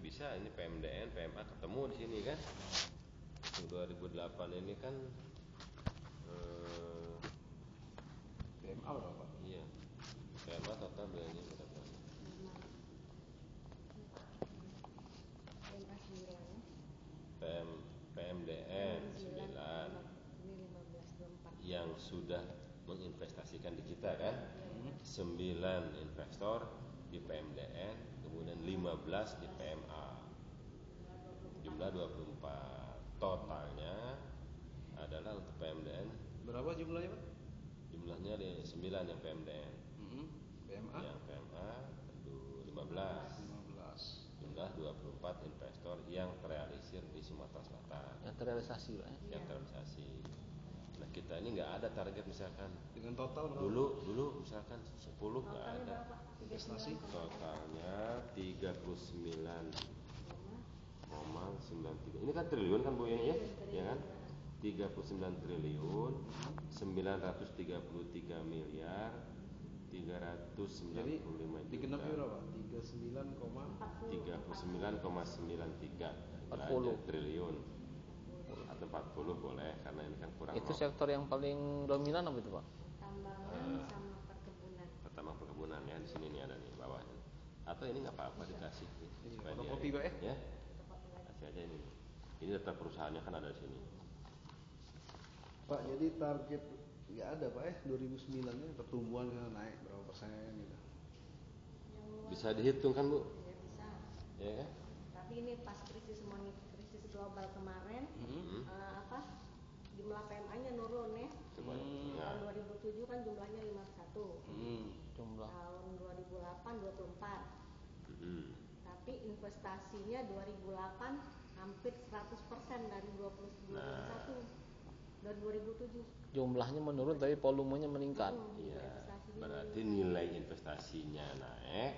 bisa ini PMDN, PMA ketemu di sini kan. 2008 ini kan PMA berapa? Iya. PMA total biayanya berapa? PMDN 9 yang sudah menginvestasikan di kita kan, 9 investor di PMDN, kemudian 15 di PMA, jumlah 24. Totalnya adalah untuk PMDN berapa jumlahnya Pak? Jumlahnya 9 yang PMDN. PMA? Yang PMA 15. Jumlah 24 investor yang terrealisir di Sumatera Selatan. Yang terrealisasi Pak. Yang terrealisasi. Nah kita ini nggak ada target misalkan. Dengan total berapa? Dulu misalkan 10 nggak ada. Investasi Totalnya 39,93. Ini kan triliun kan Bu ini ya? Ya kan? 39 triliun 933 miliar 395 jadi juta. digenapi berapa? 39,93 triliun atau 40 boleh karena ini kan kurang. Itu sektor yang paling dominan apa itu Pak? Tambangan sama perkebunan. Pertama perkebunan ya, di sini nih ada nih bawahnya. Atau ini nggak apa-apa dikasih ini supaya fotokopi Pak ya. Kasih aja ini. Ini data perusahaannya kan ada di sini. Pak, jadi target nggak ada Pak 2009 nya pertumbuhan naik berapa persen gitu? Bisa dihitung kan Bu? Ya bisa. Ya kan? Tapi ini pas krisis global kemarin, jumlah PMA-nya nurun ya. Tahun 2007 kan jumlahnya 51. Tahun 2008 24. Tapi investasinya 2008 hampir 100% dari 2021. Dan 2007 jumlahnya menurun tapi volumenya meningkat. Iya. Berarti nilai investasinya naik,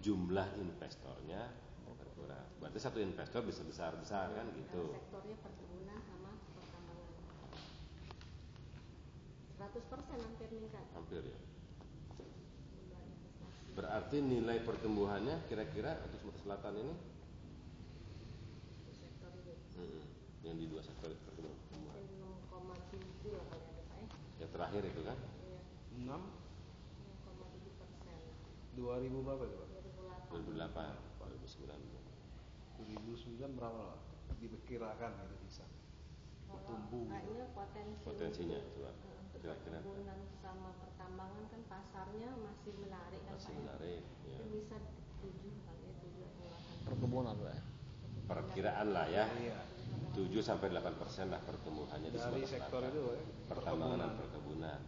jumlah investornya berkurang. Berarti satu investor bisa besar kan gitu. Sektornya perkebunan sama pertambangan. 100% hampir meningkat. Hampir ya. Berarti nilai pertumbuhannya kira-kira untuk Sumatera Selatan ini? Sektor ini. Yang di dua sektor itu pertumbuhan. 6,7 lah kalau ada Pak ya. Yang terakhir itu kan? Iya. 6? 6,7%. 2000 berapa itu Pak? 2008, 2009 berapa lah? Diperkirakan gitu bisa bertumbuh. Kayaknya potensinya coba kira-kira. Perkebunan sama pertambangan kan pasarnya masih menarik kan masih Pak. Menarik. Ya. Itu bisa 7 kali ya 7 atau 8. Perkebunan Pak. Perkiraan lah ya. Iya. 7-8% lah pertumbuhannya di dari Sumatera sektor Selatan. itu Pertambangan dan perkebunan.